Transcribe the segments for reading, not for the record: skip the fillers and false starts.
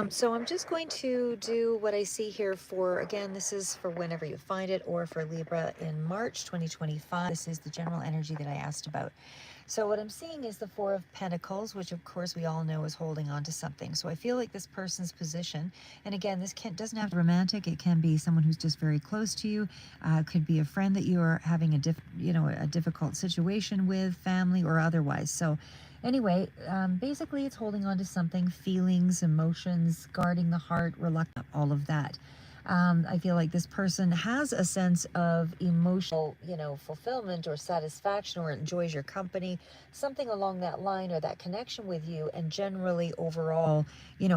So I'm just going to do what I see here for, again, this is for whenever you find it, or for Libra in March 2025. This is the general energy that I asked about. So what I'm seeing is the Four of Pentacles, which of course we all know is holding on to something. So I feel like this person's position, and again, this doesn't have to be romantic. It can be someone who's just very close to you. Could be a friend that you are having a difficult situation with, family or otherwise. So anyway, basically it's holding on to something, feelings, emotions, guarding the heart, reluctant, all of that. I feel like this person has a sense of emotional, fulfillment or satisfaction, or enjoys your company, something along that line, or that connection with you, and generally overall,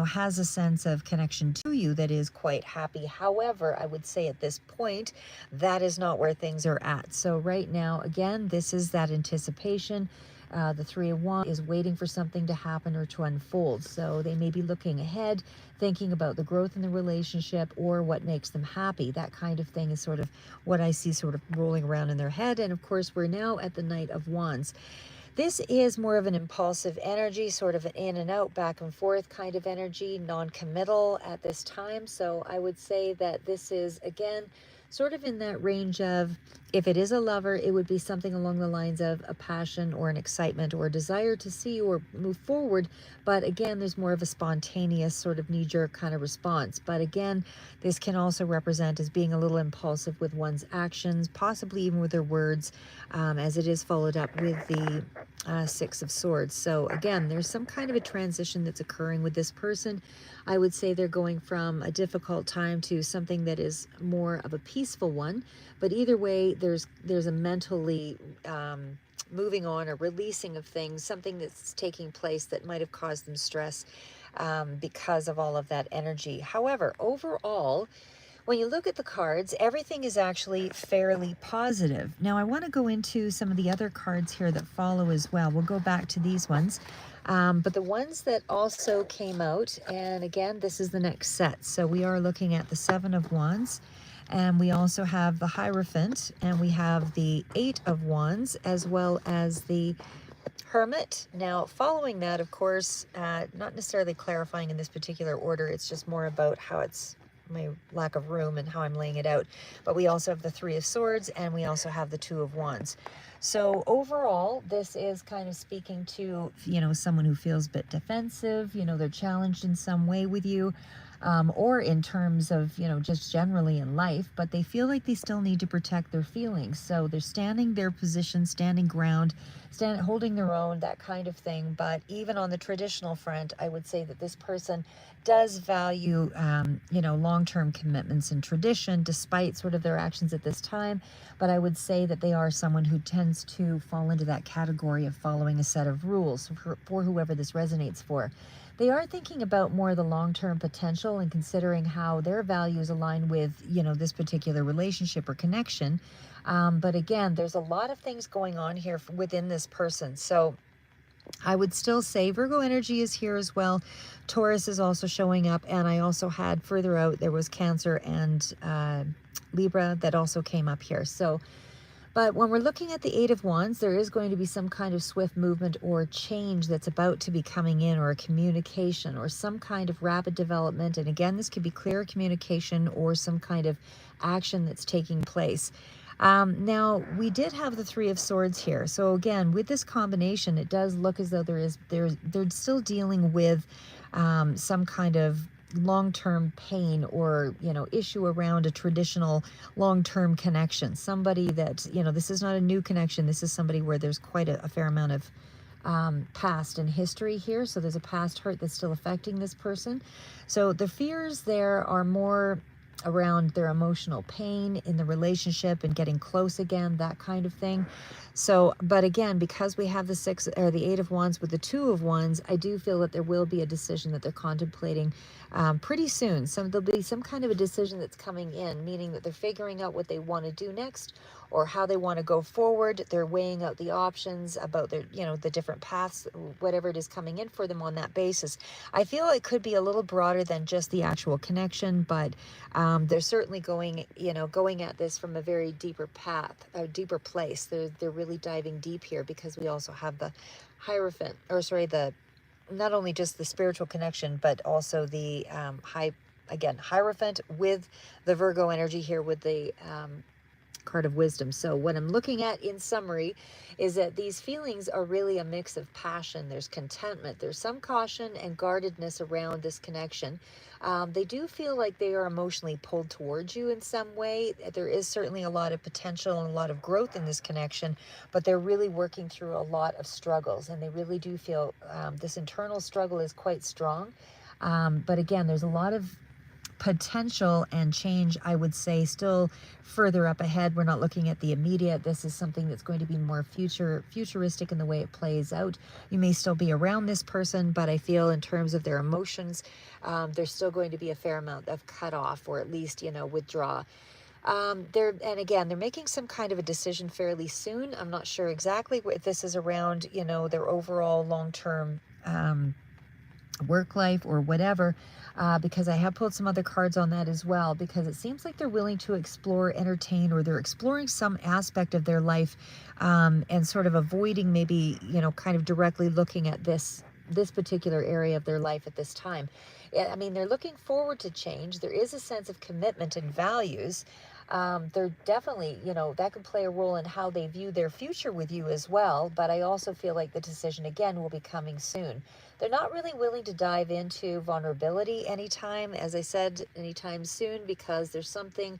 has a sense of connection to you that is quite happy. However, I would say at this point, that is not where things are at. So right now, again, this is that anticipation. The Three of Wands is waiting for something to happen or to unfold. So they may be looking ahead, thinking about the growth in the relationship or what makes them happy. That kind of thing is sort of what I see sort of rolling around in their head. And of course, we're now at the Knight of Wands. This is more of an impulsive energy, sort of an in and out, back and forth kind of energy, non-committal at this time. So I would say that this is, again, sort of in that range of, if it is a lover, it would be something along the lines of a passion or an excitement or a desire to see or move forward. But again, there's more of a spontaneous sort of knee-jerk kind of response. But again, this can also represent as being a little impulsive with one's actions, possibly even with their words, as it is followed up with the Six of Swords. So again, there's some kind of a transition that's occurring with this person. I would say they're going from a difficult time to something that is more of a peaceful one. But either way, there's a mentally moving on or releasing of things, something that's taking place that might have caused them stress because of all of that energy. However, overall, when you look at the cards, everything is actually fairly positive. Now, I want to go into some of the other cards here that follow as well. We'll go back to these ones. But the ones that also came out, and again, this is the next set. So we are looking at the Seven of Wands, and we also have the Hierophant, and we have the Eight of Wands, as well as the Hermit. Now, following that, of course, not necessarily clarifying in this particular order, it's just more about how it's my lack of room and how I'm laying it out. But we also have the Three of Swords, and we also have the Two of Wands. So overall, this is kind of speaking to, someone who feels a bit defensive, they're challenged in some way with you, or in terms of, just generally in life, but they feel like they still need to protect their feelings. So they're standing their position, standing ground, holding their own, that kind of thing. But even on the traditional front, I would say that this person does value, long-term commitments and tradition, despite sort of their actions at this time. But I would say that they are someone who tends to fall into that category of following a set of rules for whoever this resonates for. They are thinking about more of the long-term potential and considering how their values align with, this particular relationship or connection. But again, there's a lot of things going on here within this person. So I would still say Virgo energy is here as well. Taurus is also showing up. And I also had further out, there was Cancer and Libra that also came up here. So, but when we're looking at the Eight of Wands, there is going to be some kind of swift movement or change that's about to be coming in, or a communication or some kind of rapid development. And again, this could be clear communication or some kind of action that's taking place. Now, we did have the Three of Swords here. So again, with this combination, it does look as though they're still dealing with some kind of long-term pain or issue around a traditional long-term connection. Somebody that this is not a new connection. This is somebody where there's quite a fair amount of past and history here. So there's a past hurt that's still affecting this person. So the fears there are more around their emotional pain in the relationship and getting close again, that kind of thing. So, but again, because we have the Eight of Wands with the Two of Wands, I do feel that there will be a decision that they're contemplating pretty soon. There'll be some kind of a decision that's coming in, meaning that they're figuring out what they want to do next or how they want to go forward. They're weighing out the options about their, the different paths, whatever it is coming in for them on that basis. I feel it could be a little broader than just the actual connection, but they're certainly going at this from a very deeper path, a deeper place. They're really diving deep here because we also have the Hierophant, or sorry, the not only just the spiritual connection, but also the Hierophant with the Virgo energy here with the card of wisdom. So what I'm looking at in summary is that these feelings are really a mix of passion. There's contentment, there's some caution and guardedness around this connection. They do feel like they are emotionally pulled towards you in some way. There is certainly a lot of potential and a lot of growth in this connection, but they're really working through a lot of struggles, and they really do feel this internal struggle is quite strong. But again, there's a lot of potential and change, I would say, still further up ahead. We're not looking at the immediate. This is something that's going to be more futuristic in the way it plays out. You may still be around this person, but I feel in terms of their emotions, there's still going to be a fair amount of cutoff, or at least, withdraw. They're making some kind of a decision fairly soon. I'm not sure exactly if this is around, their overall long-term work life or whatever, because I have pulled some other cards on that as well, because it seems like they're willing to explore, entertain, or they're exploring some aspect of their life, and sort of avoiding maybe, kind of directly looking at this particular area of their life at this time. I mean, they're looking forward to change. There is a sense of commitment and values. They're definitely, that could play a role in how they view their future with you as well. But I also feel like the decision, again, will be coming soon. They're not really willing to dive into vulnerability anytime, as I said, anytime soon, because there's some things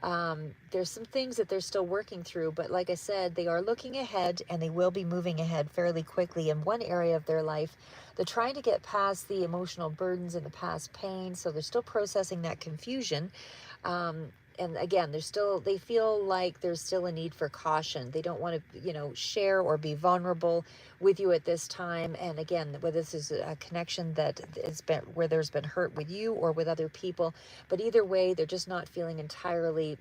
that they're still working through. But like I said, they are looking ahead, and they will be moving ahead fairly quickly in one area of their life. They're trying to get past the emotional burdens and the past pain, so they're still processing that confusion. And again, they feel like there's still a need for caution. They don't want to, share or be vulnerable with you at this time. And again, whether this is a connection where there's been hurt with you or with other people, but either way, they're just not feeling entirely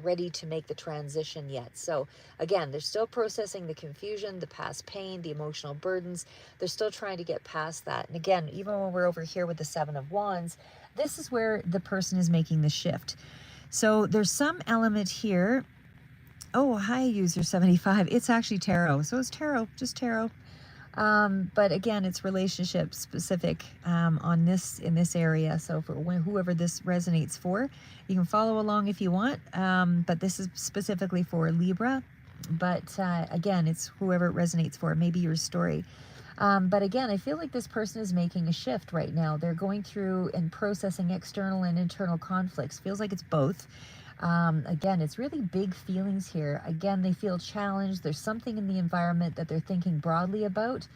ready to make the transition yet. So again, they're still processing the confusion, the past pain, the emotional burdens. They're still trying to get past that. And again, even when we're over here with the Seven of Wands, this is where the person is making the shift. So there's some element here. Oh, hi, user 75. It's actually tarot. So it's tarot, just tarot. But again, it's relationship specific in this area. So for whoever this resonates for, you can follow along if you want. But this is specifically for Libra. But again, it's whoever it resonates for. Maybe your story. But again, I feel like this person is making a shift right now. They're going through and processing external and internal conflicts. Feels like it's both. Again, it's really big feelings here. Again, they feel challenged. There's something in the environment that they're thinking broadly about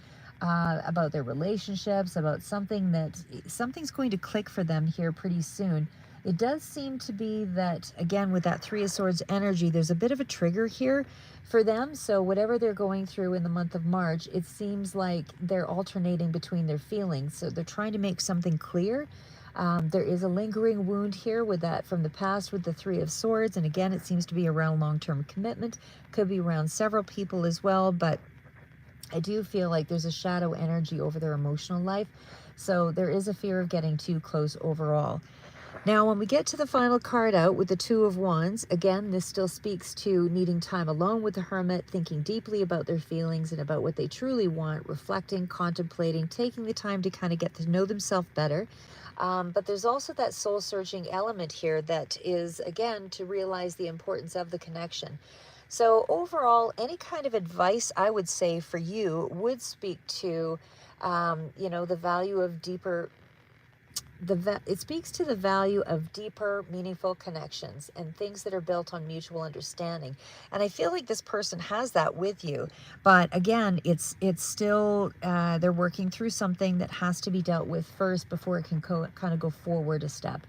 their relationships, about something's going to click for them here pretty soon. It does seem to be that, again, with that Three of Swords energy, there's a bit of a trigger here for them. So whatever they're going through in the month of March, it seems like they're alternating between their feelings. So they're trying to make something clear. There is a lingering wound here with that from the past with the Three of Swords. And again, it seems to be around long-term commitment. Could be around several people as well. But I do feel like there's a shadow energy over their emotional life. So there is a fear of getting too close overall. Now, when we get to the final card out with the Two of Wands, again, this still speaks to needing time alone with the Hermit, thinking deeply about their feelings and about what they truly want, reflecting, contemplating, taking the time to kind of get to know themselves better. But there's also that soul-searching element here that is, again, to realize the importance of the connection. So overall, any kind of advice I would say for you would speak to, the value of deeper it speaks to the value of deeper, meaningful connections and things that are built on mutual understanding. And I feel like this person has that with you. But again, it's still, they're working through something that has to be dealt with first before it can kind of go forward a step.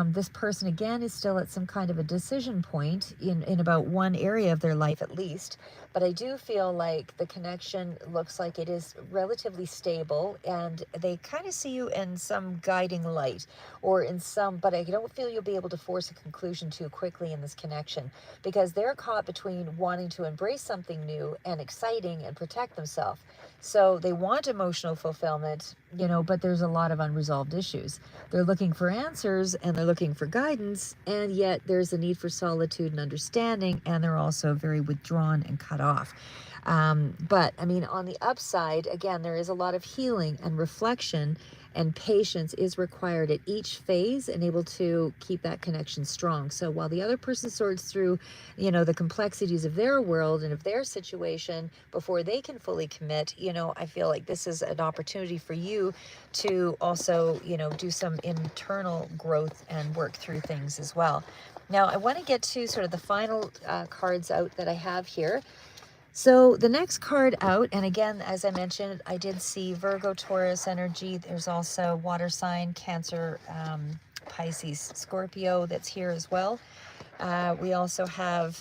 This person, again, is still at some kind of a decision point in about one area of their life at least. But I do feel like the connection looks like it is relatively stable, and they kind of see you in some guiding light but I don't feel you'll be able to force a conclusion too quickly in this connection, because they're caught between wanting to embrace something new and exciting and protect themselves. So they want emotional fulfillment, but there's a lot of unresolved issues. They're looking for answers and they're looking for guidance, and yet there's a need for solitude and understanding, and they're also very withdrawn and cut off. But I mean, on the upside, again, there is a lot of healing and reflection, and patience is required at each phase and able to keep that connection strong. So while the other person sorts through, the complexities of their world and of their situation before they can fully commit, I feel like this is an opportunity for you to also, do some internal growth and work through things as well. Now, I want to get to sort of the final cards out that I have here. So the next card out, and again, as I mentioned, I did see Virgo, Taurus energy. There's also water sign, Cancer, Pisces, Scorpio that's here as well. We also have,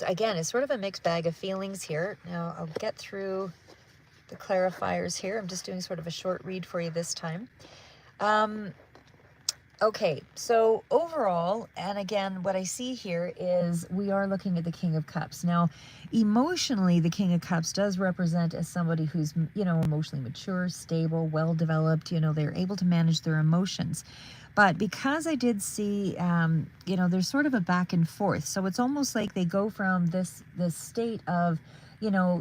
again, it's sort of a mixed bag of feelings here. Now I'll get through the clarifiers here. I'm just doing sort of a short read for you this time. Okay, so overall, and again, what I see here is we are looking at the King of Cups. Now, emotionally, the King of Cups does represent as somebody who's, emotionally mature, stable, well-developed, they're able to manage their emotions. But because I did see, there's sort of a back and forth. So it's almost like they go from this state of,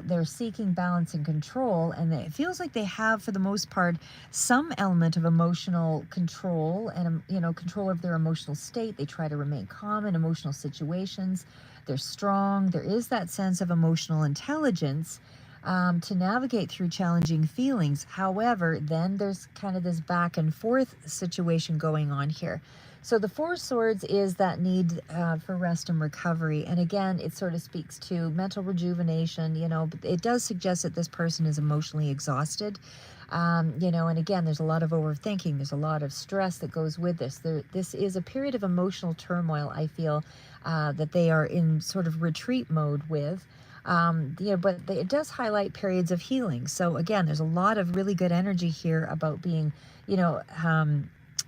they're seeking balance and control, and it feels like they have, for the most part, some element of emotional control and, control of their emotional state. They try to remain calm in emotional situations. They're strong. There is that sense of emotional intelligence to navigate through challenging feelings. However, then there's kind of this back and forth situation going on here. So the Four Swords is that need for rest and recovery. And again, it sort of speaks to mental rejuvenation. It does suggest that this person is emotionally exhausted. And again, there's a lot of overthinking. There's a lot of stress that goes with this. This is a period of emotional turmoil, I feel, that they are in sort of retreat mode with. But it does highlight periods of healing. So again, there's a lot of really good energy here about being,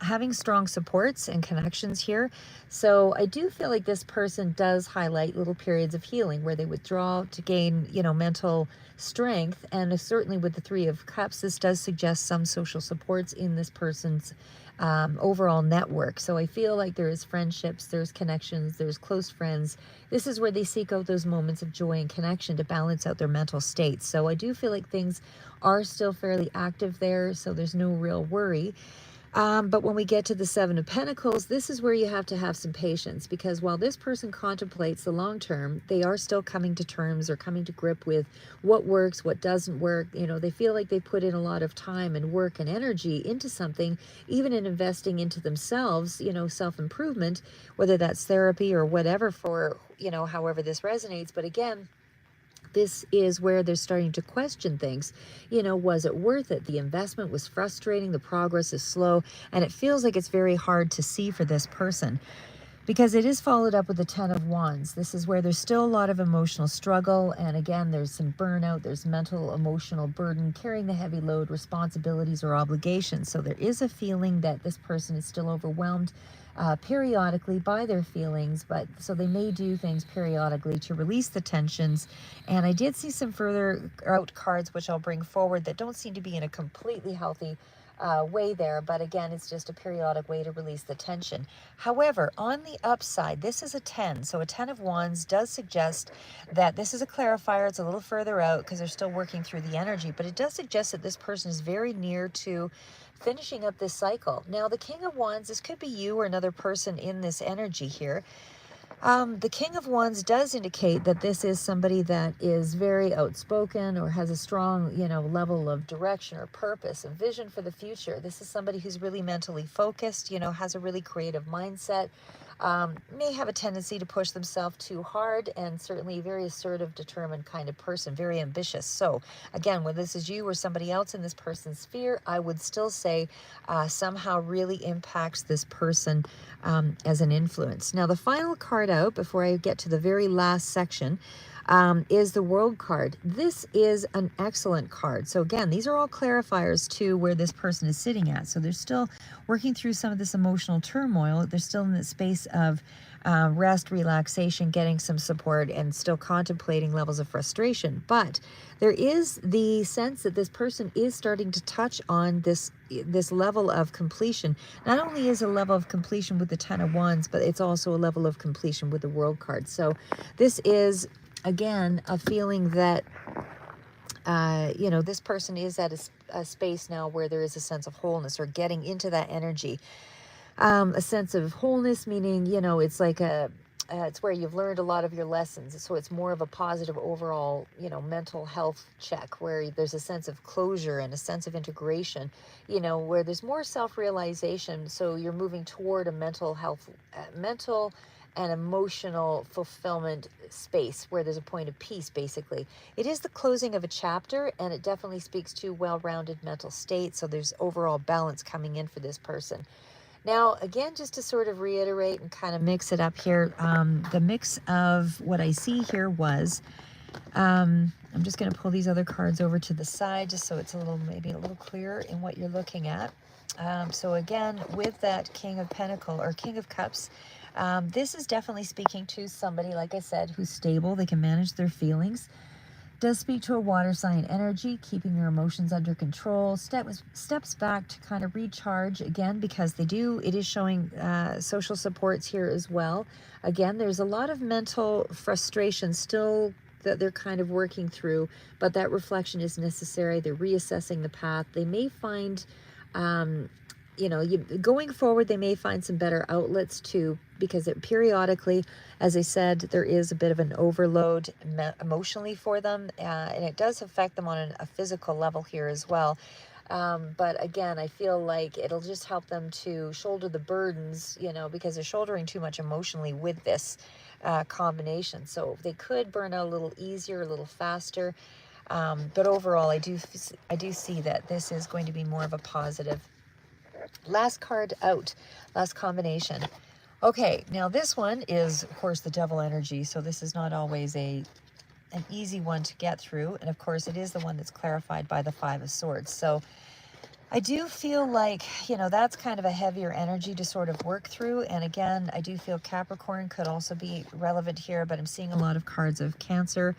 having strong supports and connections here. So I do feel like this person does highlight little periods of healing where they withdraw to gain, mental strength. And certainly with the Three of Cups, this does suggest some social supports in this person's overall network. So I feel like there is friendships, there's connections, there's close friends. This is where they seek out those moments of joy and connection to balance out their mental state. So I do feel like things are still fairly active there, so there's no real worry. But when we get to the Seven of Pentacles, this is where you have to have some patience, because while this person contemplates the long term, they are still coming to terms or coming to grip with what works, what doesn't work. They feel like they put in a lot of time and work and energy into something, even in investing into themselves, self-improvement, whether that's therapy or whatever for, however this resonates. But again, this is where they're starting to question things. Was it worth it? The investment was frustrating. The progress is slow. And it feels like it's very hard to see for this person, because it is followed up with the Ten of Wands. This is where there's still a lot of emotional struggle. And again, there's some burnout. There's mental, emotional burden, carrying the heavy load, responsibilities or obligations. So there is a feeling that this person is still overwhelmed periodically by their feelings, but so they may do things periodically to release the tensions. And I did see some further out cards, which I'll bring forward, that don't seem to be in a completely healthy way there, but again, it's just a periodic way to release the tension. However, on the upside, this is a 10. So a 10 of Wands does suggest that this is a clarifier. It's a little further out because they're still working through the energy, but it does suggest that this person is very near to finishing up this cycle. Now, the King of Wands, this could be you or another person in this energy here. The King of Wands does indicate that this is somebody that is very outspoken or has a strong, level of direction or purpose, a vision for the future. This is somebody who's really mentally focused, has a really creative mindset, may have a tendency to push themselves too hard, and certainly a very assertive, determined kind of person, very ambitious. So again, whether this is you or somebody else in this person's sphere, I would still say somehow really impacts this person as an influence. Now, the final card out before I get to the very last section is the World card. This is an excellent card. So again, these are all clarifiers to where this person is sitting at. So they're still working through some of this emotional turmoil. They're still in the space of rest, relaxation, getting some support, and still contemplating levels of frustration. But there is the sense that this person is starting to touch on this level of completion. Not only is a level of completion with the Ten of Wands, but it's also a level of completion with the World card. So this is again, a feeling that, you know, this person is at a space now where there is a sense of wholeness, or getting into that energy. A sense of wholeness, meaning, you know, it's like it's where you've learned a lot of your lessons. So it's more of a positive overall, you know, mental health check, where there's a sense of closure and a sense of integration, you know, where there's more self-realization. So you're moving toward a mental health, mental and emotional fulfillment space where there's a point of peace, basically. It is the closing of a chapter, and it definitely speaks to well-rounded mental state. So there's overall balance coming in for this person. Now, again, just to sort of reiterate and kind of mix it up here, the mix of what I see here was, I'm just going to pull these other cards over to the side just so it's a little, maybe a little clearer in what you're looking at. So again, with that King of Pentacles or King of Cups, this is definitely speaking to somebody, like I said, who's stable. They can manage their feelings. Does speak to a water sign energy, keeping their emotions under control. Steps back to kind of recharge again, because it is showing social supports here as well. Again, there's a lot of mental frustration still that they're kind of working through, but that reflection is necessary. They're reassessing the path. They may find, you know, going forward, they may find some better outlets too, because periodically, as I said, there is a bit of an overload emotionally for them, and it does affect them on a physical level here as well. But again, I feel like it'll just help them to shoulder the burdens, you know, because they're shouldering too much emotionally with this combination. So they could burn out a little easier, a little faster. But overall, I do see that this is going to be more of a positive. Last card out, last combination. Okay, now this one is, of course, the Devil energy. So this is not always an easy one to get through. And of course, it is the one that's clarified by the Five of Swords. So I do feel like, you know, that's kind of a heavier energy to sort of work through. And again, I do feel Capricorn could also be relevant here, but I'm seeing a lot of cards of Cancer,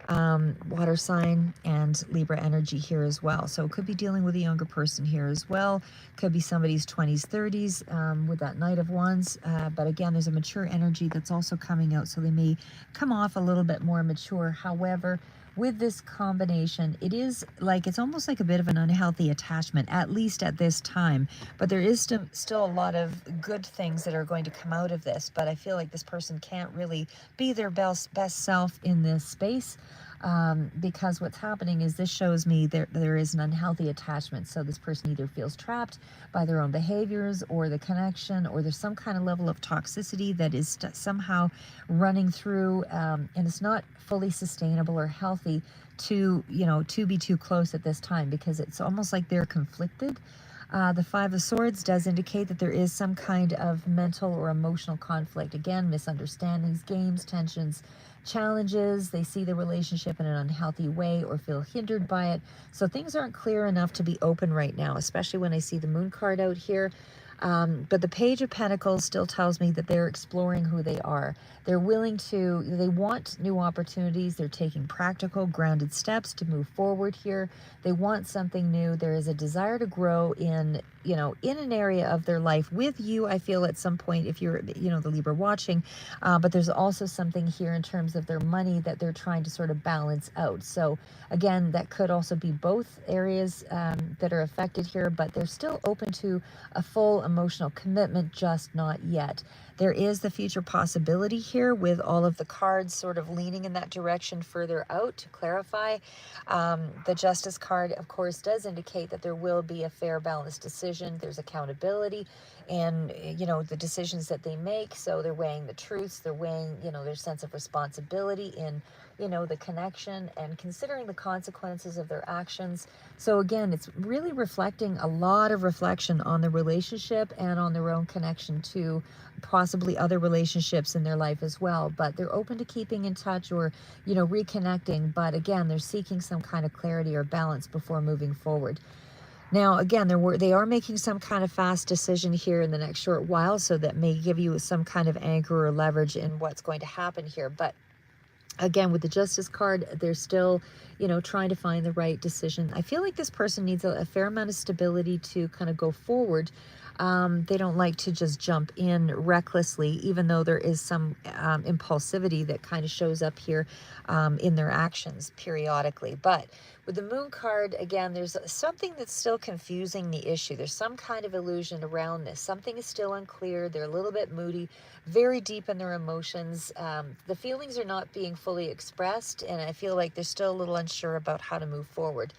water sign, and Libra energy here as well. So it could be dealing with a younger person here as well. Could be somebody's 20s, 30s, with that Knight of Wands. But again, there's a mature energy that's also coming out. So they may come off a little bit more mature. However, with this combination, it is like, it's almost like a bit of an unhealthy attachment, at least at this time. But there is still a lot of good things that are going to come out of this. But I feel like this person can't really be their best self in this space. Because what's happening is, this shows me there is an unhealthy attachment. So this person either feels trapped by their own behaviors or the connection, or there's some kind of level of toxicity that is somehow running through, and it's not fully sustainable or healthy to, you know, to be too close at this time, because it's almost like they're conflicted. The Five of Swords does indicate that there is some kind of mental or emotional conflict. Again, misunderstandings, games, tensions, challenges. They see the relationship in an unhealthy way or feel hindered by it. So things aren't clear enough to be open right now, especially when I see the Moon card out here. But the Page of Pentacles still tells me that they're exploring who they are. They're willing to, they want new opportunities. They're taking practical, grounded steps to move forward here. They want something new. There is a desire to grow in, you know, in an area of their life with you, I feel, at some point, if you're, you know, the Libra watching. But there's also something here in terms of their money that they're trying to sort of balance out. So again, that could also be both areas that are affected here, but they're still open to a full emotional commitment, just not yet. There is the future possibility here with all of the cards sort of leaning in that direction further out to clarify. The Justice card, of course, does indicate that there will be a fair, balanced decision. There's accountability and, you know, the decisions that they make. So they're weighing the truths. They're weighing, you know, their sense of responsibility in, you know, the connection, and considering the consequences of their actions. So again, it's really reflecting a lot of reflection on the relationship and on their own connection to possibly other relationships in their life as well. But they're open to keeping in touch or, you know, reconnecting. But again, they're seeking some kind of clarity or balance before moving forward. Now, again, they are making some kind of fast decision here in the next short while, so that may give you some kind of anchor or leverage in what's going to happen here. But Again, with the Justice card, they're still, trying to find the right decision. I feel like this person needs a fair amount of stability to kind of go forward. They don't like to just jump in recklessly, even though there is some impulsivity that kind of shows up here in their actions periodically. But with the Moon card, again, there's something that's still confusing the issue. There's some kind of illusion around this. Something is still unclear. They're a little bit moody, very deep in their emotions. The feelings are not being fully expressed, and I feel like they're still a little unsure about how to move forward.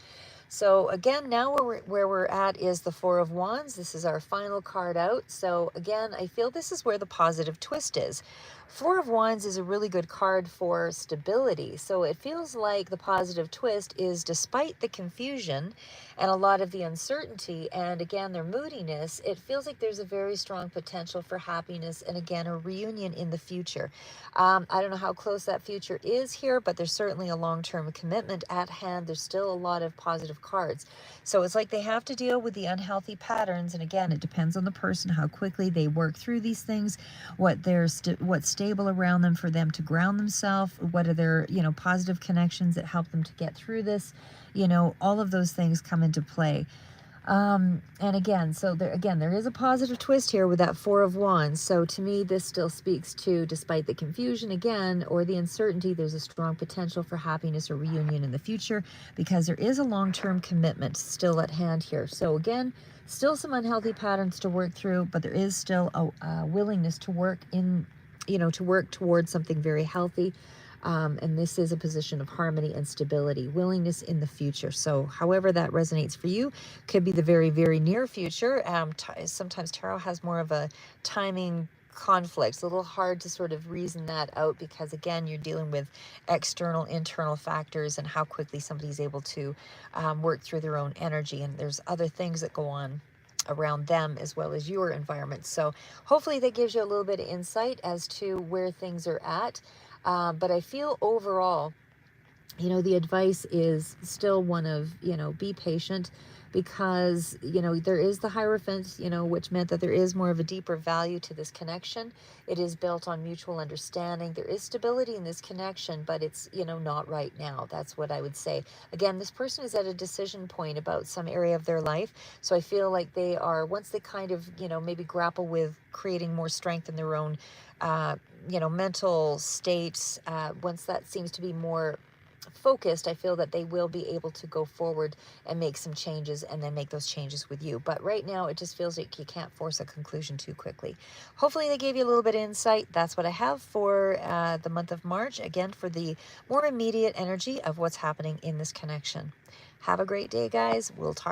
So again, now where we're at is the Four of Wands. This is our final card out. So again, I feel this is where the positive twist is. Four of Wands is a really good card for stability. So it feels like the positive twist is, despite the confusion and a lot of the uncertainty and again their moodiness, it feels like there's a very strong potential for happiness and again a reunion in the future. I don't know how close that future is here, but there's certainly a long-term commitment at hand. There's still a lot of positive cards. So it's like they have to deal with the unhealthy patterns. And again, it depends on the person, how quickly they work through these things, what's stable around them for them to ground themselves, what are their, positive connections that help them to get through this. All of those things come into play. And again, so there is a positive twist here with that Four of Wands. So to me, this still speaks to, despite the confusion again, or the uncertainty, there's a strong potential for happiness or reunion in the future, because there is a long-term commitment still at hand here. So again, still some unhealthy patterns to work through, but there is still a willingness to work to work towards something very healthy. And this is a position of harmony and stability, willingness in the future. So however that resonates for you, could be the very, very near future. Sometimes tarot has more of a timing conflict. It's a little hard to sort of reason that out because, again, you're dealing with external, internal factors and how quickly somebody's able to work through their own energy. And there's other things that go on around them as well as your environment. So hopefully that gives you a little bit of insight as to where things are at. But I feel overall, the advice is still one of, be patient, because, there is the Hierophant, which meant that there is more of a deeper value to this connection. It is built on mutual understanding. There is stability in this connection, but it's, not right now. That's what I would say. Again, this person is at a decision point about some area of their life. So I feel like they are, once they kind of, maybe grapple with creating more strength in their own, mental states, once that seems to be more focused, I feel that they will be able to go forward and make some changes and then make those changes with you. But right now, it just feels like you can't force a conclusion too quickly. Hopefully they gave you a little bit of insight. That's what I have for the month of March. Again, for the more immediate energy of what's happening in this connection. Have a great day, guys. We'll talk